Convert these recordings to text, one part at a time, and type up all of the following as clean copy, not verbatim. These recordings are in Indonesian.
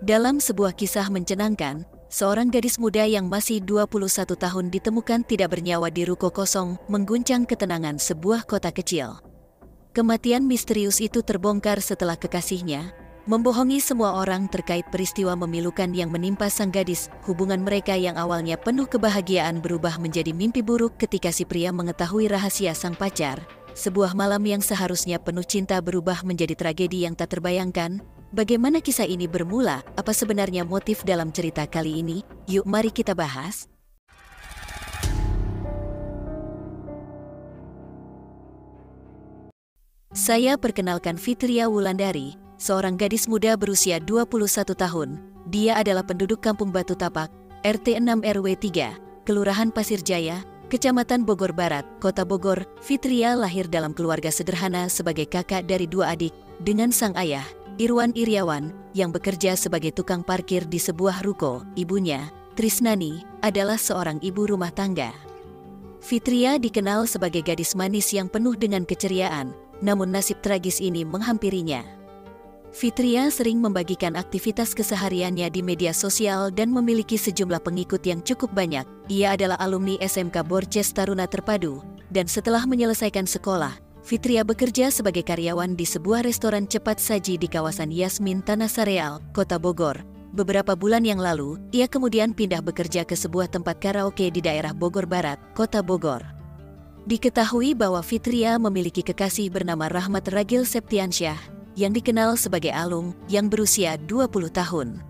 Dalam sebuah kisah mencenangkan, seorang gadis muda yang masih 21 tahun ditemukan tidak bernyawa di ruko kosong, mengguncang ketenangan sebuah kota kecil. Kematian misterius itu terbongkar setelah kekasihnya membohongi semua orang terkait peristiwa memilukan yang menimpa sang gadis. Hubungan mereka yang awalnya penuh kebahagiaan berubah menjadi mimpi buruk ketika si pria mengetahui rahasia sang pacar. Sebuah malam yang seharusnya penuh cinta berubah menjadi tragedi yang tak terbayangkan. Bagaimana kisah ini bermula? Apa sebenarnya motif dalam cerita kali ini? Yuk mari kita bahas. Saya perkenalkan Fitria Wulandari, seorang gadis muda berusia 21 tahun. Dia adalah penduduk Kampung Batu Tapak, RT 6 RW 3, Kelurahan Pasir Jaya, Kecamatan Bogor Barat, Kota Bogor. Fitria lahir dalam keluarga sederhana sebagai kakak dari dua adik, dengan sang ayah, Irwan Iriawan, yang bekerja sebagai tukang parkir di sebuah ruko. Ibunya, Trisnani, adalah seorang ibu rumah tangga. Fitria dikenal sebagai gadis manis yang penuh dengan keceriaan, namun nasib tragis ini menghampirinya. Fitria sering membagikan aktivitas kesehariannya di media sosial dan memiliki sejumlah pengikut yang cukup banyak. Ia adalah alumni SMK Borces Taruna Terpadu, dan setelah menyelesaikan sekolah, Fitria bekerja sebagai karyawan di sebuah restoran cepat saji di kawasan Yasmin Tanah Sareal, Kota Bogor. Beberapa bulan yang lalu, ia kemudian pindah bekerja ke sebuah tempat karaoke di daerah Bogor Barat, Kota Bogor. Diketahui bahwa Fitria memiliki kekasih bernama Rahmat Ragil Septiansyah, yang dikenal sebagai Alung, yang berusia 20 tahun.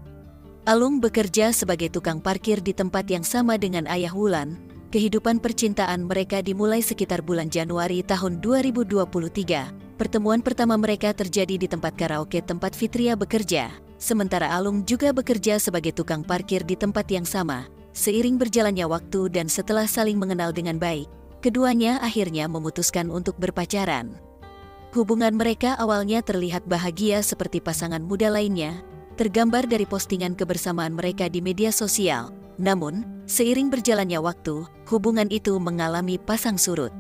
Alung bekerja sebagai tukang parkir di tempat yang sama dengan ayah Wulan. Kehidupan percintaan mereka dimulai sekitar bulan Januari tahun 2023. Pertemuan pertama mereka terjadi di tempat karaoke tempat Fitria bekerja, sementara Alung juga bekerja sebagai tukang parkir di tempat yang sama. Seiring berjalannya waktu dan setelah saling mengenal dengan baik, keduanya akhirnya memutuskan untuk berpacaran. Hubungan mereka awalnya terlihat bahagia seperti pasangan muda lainnya, tergambar dari postingan kebersamaan mereka di media sosial. Namun, seiring berjalannya waktu, hubungan itu mengalami pasang surut.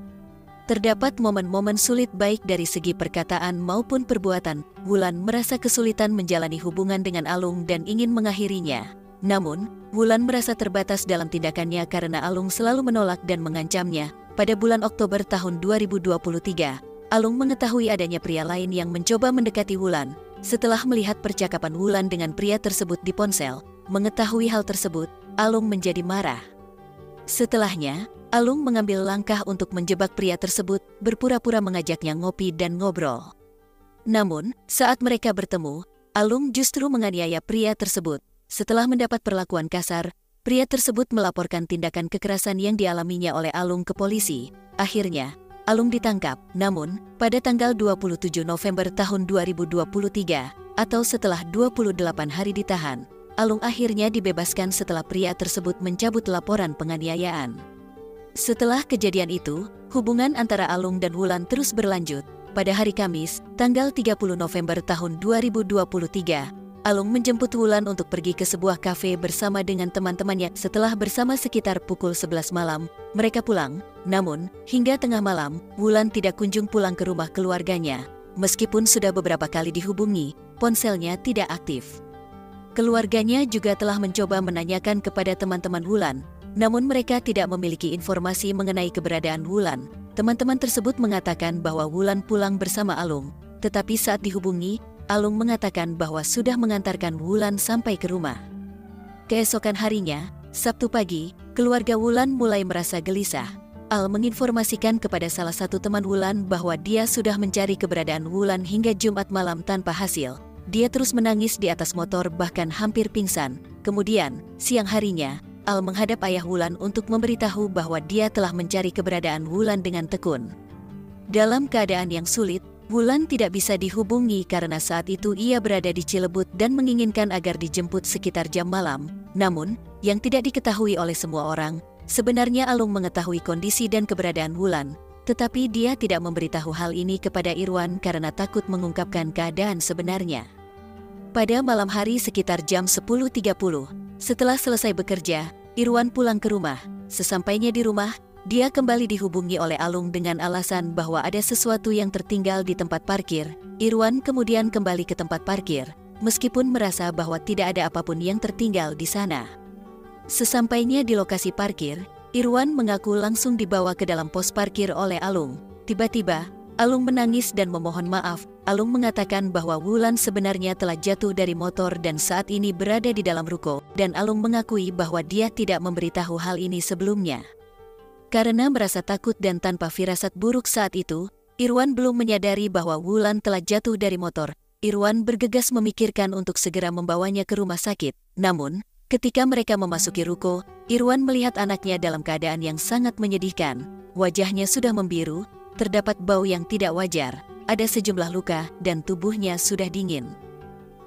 Terdapat momen-momen sulit baik dari segi perkataan maupun perbuatan. Wulan merasa kesulitan menjalani hubungan dengan Alung dan ingin mengakhirinya. Namun, Wulan merasa terbatas dalam tindakannya karena Alung selalu menolak dan mengancamnya. Pada bulan Oktober tahun 2023, Alung mengetahui adanya pria lain yang mencoba mendekati Wulan. Setelah melihat percakapan Wulan dengan pria tersebut di ponsel, mengetahui hal tersebut, Alung menjadi marah. Setelahnya, Alung mengambil langkah untuk menjebak pria tersebut, berpura-pura mengajaknya ngopi dan ngobrol. Namun, saat mereka bertemu, Alung justru menganiaya pria tersebut. Setelah mendapat perlakuan kasar, pria tersebut melaporkan tindakan kekerasan yang dialaminya oleh Alung ke polisi. Akhirnya, Alung ditangkap. Namun, pada tanggal 27 November tahun 2023, atau setelah 28 hari ditahan, Alung akhirnya dibebaskan setelah pria tersebut mencabut laporan penganiayaan. Setelah kejadian itu, hubungan antara Alung dan Wulan terus berlanjut. Pada hari Kamis, tanggal 30 November tahun 2023, Alung menjemput Wulan untuk pergi ke sebuah kafe bersama dengan teman-temannya. Setelah bersama sekitar pukul 11 malam, mereka pulang. Namun, hingga tengah malam, Wulan tidak kunjung pulang ke rumah keluarganya. Meskipun sudah beberapa kali dihubungi, ponselnya tidak aktif. Keluarganya juga telah mencoba menanyakan kepada teman-teman Wulan, namun mereka tidak memiliki informasi mengenai keberadaan Wulan. Teman-teman tersebut mengatakan bahwa Wulan pulang bersama Alung, tetapi saat dihubungi, Alung mengatakan bahwa sudah mengantarkan Wulan sampai ke rumah. Keesokan harinya, Sabtu pagi, keluarga Wulan mulai merasa gelisah. Al menginformasikan kepada salah satu teman Wulan bahwa dia sudah mencari keberadaan Wulan hingga Jumat malam tanpa hasil. Dia terus menangis di atas motor bahkan hampir pingsan. Kemudian, siang harinya, Al menghadap ayah Wulan untuk memberitahu bahwa dia telah mencari keberadaan Wulan dengan tekun. Dalam keadaan yang sulit, Wulan tidak bisa dihubungi karena saat itu ia berada di Cilebut dan menginginkan agar dijemput sekitar jam malam. Namun, yang tidak diketahui oleh semua orang, sebenarnya Alung mengetahui kondisi dan keberadaan Wulan, tetapi dia tidak memberitahu hal ini kepada Irwan karena takut mengungkapkan keadaan sebenarnya. Pada malam hari sekitar jam 10.30, setelah selesai bekerja, Irwan pulang ke rumah. Sesampainya di rumah, dia kembali dihubungi oleh Alung dengan alasan bahwa ada sesuatu yang tertinggal di tempat parkir. Irwan kemudian kembali ke tempat parkir. meskipun merasa bahwa tidak ada apapun yang tertinggal di sana. Sesampainya di lokasi parkir, Irwan mengaku langsung dibawa ke dalam pos parkir oleh Alung. Tiba-tiba, Alung menangis dan memohon maaf. Alung mengatakan bahwa Wulan sebenarnya telah jatuh dari motor dan saat ini berada di dalam ruko, dan Alung mengakui bahwa dia tidak memberitahu hal ini sebelumnya. Karena merasa takut dan tanpa firasat buruk saat itu, Irwan belum menyadari bahwa Wulan telah jatuh dari motor. Irwan bergegas memikirkan untuk segera membawanya ke rumah sakit. Namun, ketika mereka memasuki ruko, Irwan melihat anaknya dalam keadaan yang sangat menyedihkan. Wajahnya sudah membiru, terdapat bau yang tidak wajar, ada sejumlah luka, dan tubuhnya sudah dingin.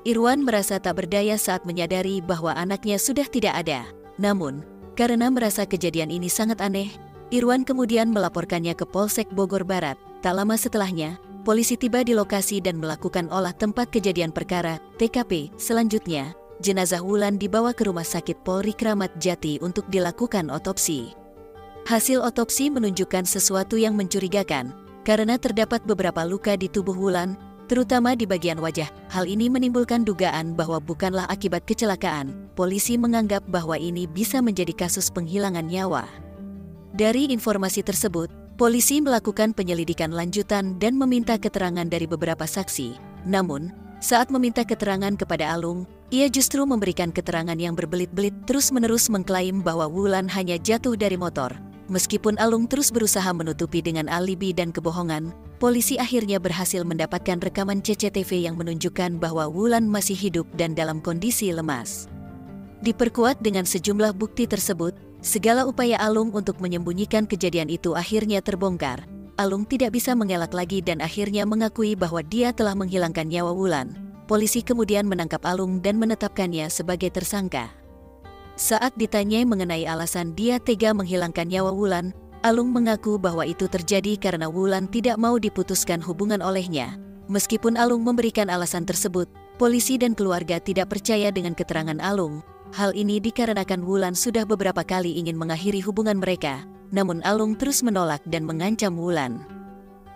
Irwan merasa tak berdaya saat menyadari bahwa anaknya sudah tidak ada. Namun, karena merasa kejadian ini sangat aneh, Irwan kemudian melaporkannya ke Polsek Bogor Barat. Tak lama setelahnya, polisi tiba di lokasi dan melakukan olah tempat kejadian perkara, TKP. Selanjutnya, jenazah Wulan dibawa ke Rumah Sakit Polri Kramat Jati untuk dilakukan otopsi. Hasil otopsi menunjukkan sesuatu yang mencurigakan, karena terdapat beberapa luka di tubuh Wulan, terutama di bagian wajah. Hal ini menimbulkan dugaan bahwa bukanlah akibat kecelakaan. Polisi menganggap bahwa ini bisa menjadi kasus penghilangan nyawa. Dari informasi tersebut, polisi melakukan penyelidikan lanjutan dan meminta keterangan dari beberapa saksi. Namun, saat meminta keterangan kepada Alung, ia justru memberikan keterangan yang berbelit-belit, terus-menerus mengklaim bahwa Wulan hanya jatuh dari motor. Meskipun Alung terus berusaha menutupi dengan alibi dan kebohongan, polisi akhirnya berhasil mendapatkan rekaman CCTV yang menunjukkan bahwa Wulan masih hidup dan dalam kondisi lemas. Diperkuat dengan sejumlah bukti tersebut, segala upaya Alung untuk menyembunyikan kejadian itu akhirnya terbongkar. Alung tidak bisa mengelak lagi dan akhirnya mengakui bahwa dia telah menghilangkan nyawa Wulan. Polisi kemudian menangkap Alung dan menetapkannya sebagai tersangka. Saat ditanyai mengenai alasan dia tega menghilangkan nyawa Wulan, Alung mengaku bahwa itu terjadi karena Wulan tidak mau diputuskan hubungan olehnya. Meskipun Alung memberikan alasan tersebut, polisi dan keluarga tidak percaya dengan keterangan Alung. Hal ini dikarenakan Wulan sudah beberapa kali ingin mengakhiri hubungan mereka, namun Alung terus menolak dan mengancam Wulan.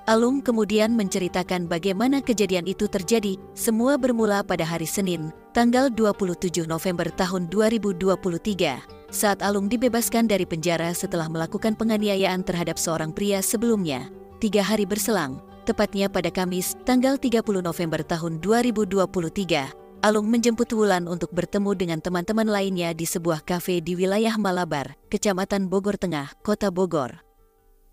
Alung kemudian menceritakan bagaimana kejadian itu terjadi. Semua bermula pada hari Senin, tanggal 27 November tahun 2023, saat Alung dibebaskan dari penjara setelah melakukan penganiayaan terhadap seorang pria sebelumnya. 3 hari berselang, tepatnya pada Kamis, tanggal 30 November tahun 2023, Alung menjemput Wulan untuk bertemu dengan teman-teman lainnya di sebuah kafe di wilayah Malabar, Kecamatan Bogor Tengah, Kota Bogor.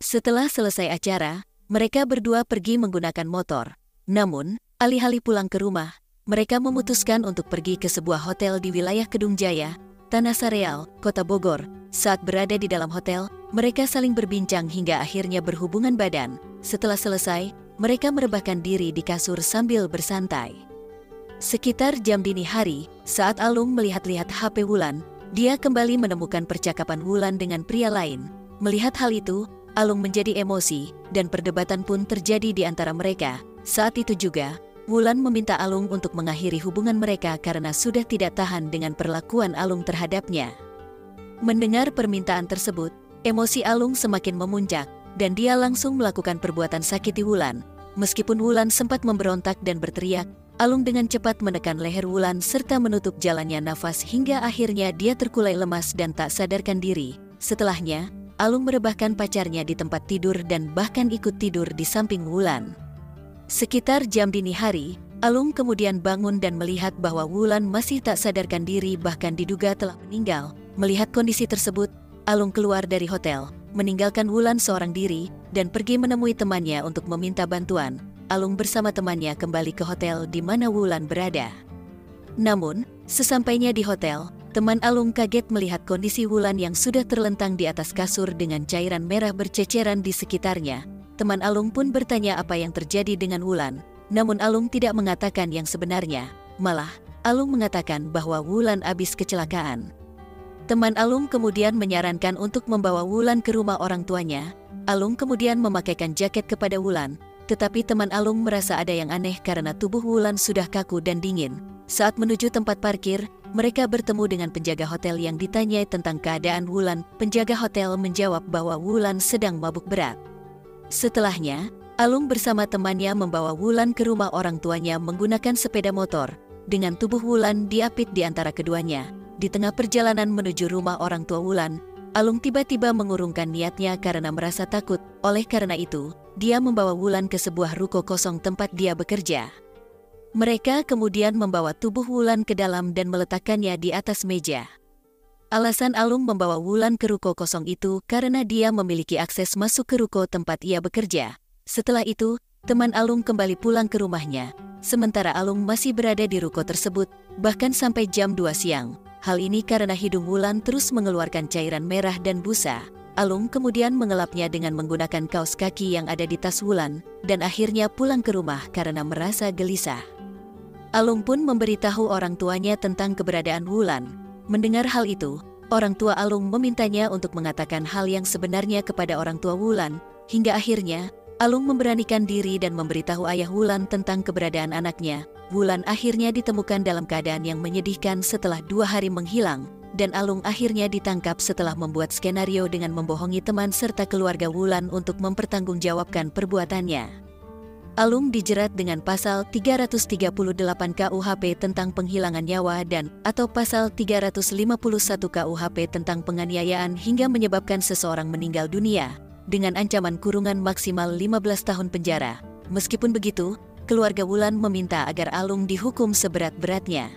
Setelah selesai acara, mereka berdua pergi menggunakan motor. Namun, alih-alih pulang ke rumah, mereka memutuskan untuk pergi ke sebuah hotel di wilayah Kedung Jaya, Tanah Sareal, Kota Bogor. Saat berada di dalam hotel, mereka saling berbincang hingga akhirnya berhubungan badan. Setelah selesai, mereka merebahkan diri di kasur sambil bersantai. Sekitar jam dini hari, saat Alung melihat-lihat HP Wulan, dia kembali menemukan percakapan Wulan dengan pria lain. Melihat hal itu, Alung menjadi emosi, dan perdebatan pun terjadi di antara mereka. Saat itu juga, Wulan meminta Alung untuk mengakhiri hubungan mereka karena sudah tidak tahan dengan perlakuan Alung terhadapnya. Mendengar permintaan tersebut, emosi Alung semakin memuncak, dan dia langsung melakukan perbuatan sakiti Wulan. Meskipun Wulan sempat memberontak dan berteriak, Alung dengan cepat menekan leher Wulan serta menutup jalannya nafas hingga akhirnya dia terkulai lemas dan tak sadarkan diri. Setelahnya, Alung merebahkan pacarnya di tempat tidur dan bahkan ikut tidur di samping Wulan. Sekitar jam dini hari, Alung kemudian bangun dan melihat bahwa Wulan masih tak sadarkan diri bahkan diduga telah meninggal. Melihat kondisi tersebut, Alung keluar dari hotel, meninggalkan Wulan seorang diri, dan pergi menemui temannya untuk meminta bantuan. Alung bersama temannya kembali ke hotel di mana Wulan berada. Namun, sesampainya di hotel, teman Alung kaget melihat kondisi Wulan yang sudah terlentang di atas kasur dengan cairan merah berceceran di sekitarnya. Teman Alung pun bertanya apa yang terjadi dengan Wulan. Namun Alung tidak mengatakan yang sebenarnya. Malah, Alung mengatakan bahwa Wulan habis kecelakaan. Teman Alung kemudian menyarankan untuk membawa Wulan ke rumah orang tuanya. Alung kemudian memakaikan jaket kepada Wulan. Tetapi teman Alung merasa ada yang aneh karena tubuh Wulan sudah kaku dan dingin. Saat menuju tempat parkir, mereka bertemu dengan penjaga hotel yang ditanyai tentang keadaan Wulan. Penjaga hotel menjawab bahwa Wulan sedang mabuk berat. Setelahnya, Alung bersama temannya membawa Wulan ke rumah orang tuanya menggunakan sepeda motor. dengan tubuh Wulan diapit di antara keduanya. Di tengah perjalanan menuju rumah orang tua Wulan, Alung tiba-tiba mengurungkan niatnya karena merasa takut. Oleh karena itu, dia membawa Wulan ke sebuah ruko kosong tempat dia bekerja. Mereka kemudian membawa tubuh Wulan ke dalam dan meletakkannya di atas meja. Alasan Alung membawa Wulan ke ruko kosong itu karena dia memiliki akses masuk ke ruko tempat ia bekerja. Setelah itu, teman Alung kembali pulang ke rumahnya. Sementara Alung masih berada di ruko tersebut, bahkan sampai jam 2 siang. Hal ini karena hidung Wulan terus mengeluarkan cairan merah dan busa. Alung kemudian mengelapnya dengan menggunakan kaos kaki yang ada di tas Wulan, dan akhirnya pulang ke rumah karena merasa gelisah. Alung pun memberitahu orang tuanya tentang keberadaan Wulan. Mendengar hal itu, orang tua Alung memintanya untuk mengatakan hal yang sebenarnya kepada orang tua Wulan, hingga akhirnya Alung memberanikan diri dan memberitahu ayah Wulan tentang keberadaan anaknya. Wulan akhirnya ditemukan dalam keadaan yang menyedihkan setelah 2 hari menghilang, dan Alung akhirnya ditangkap setelah membuat skenario dengan membohongi teman serta keluarga Wulan untuk mempertanggungjawabkan perbuatannya. Alung dijerat dengan pasal 338 KUHP tentang penghilangan nyawa dan atau pasal 351 KUHP tentang penganiayaan hingga menyebabkan seseorang meninggal dunia dengan ancaman kurungan maksimal 15 tahun penjara. Meskipun begitu, keluarga Wulan meminta agar Alung dihukum seberat-beratnya.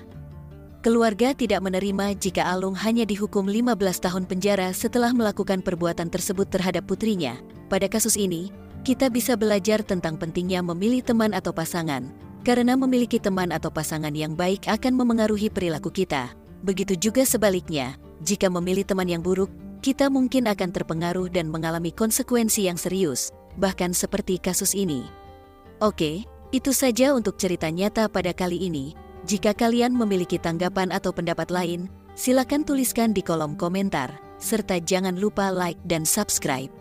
Keluarga tidak menerima jika Alung hanya dihukum 15 tahun penjara setelah melakukan perbuatan tersebut terhadap putrinya. Pada kasus ini, kita bisa belajar tentang pentingnya memilih teman atau pasangan, karena memiliki teman atau pasangan yang baik akan memengaruhi perilaku kita. Begitu juga sebaliknya, jika memilih teman yang buruk, kita mungkin akan terpengaruh dan mengalami konsekuensi yang serius, bahkan seperti kasus ini. Oke, itu saja untuk cerita nyata pada kali ini. Jika kalian memiliki tanggapan atau pendapat lain, silakan tuliskan di kolom komentar, serta jangan lupa like dan subscribe.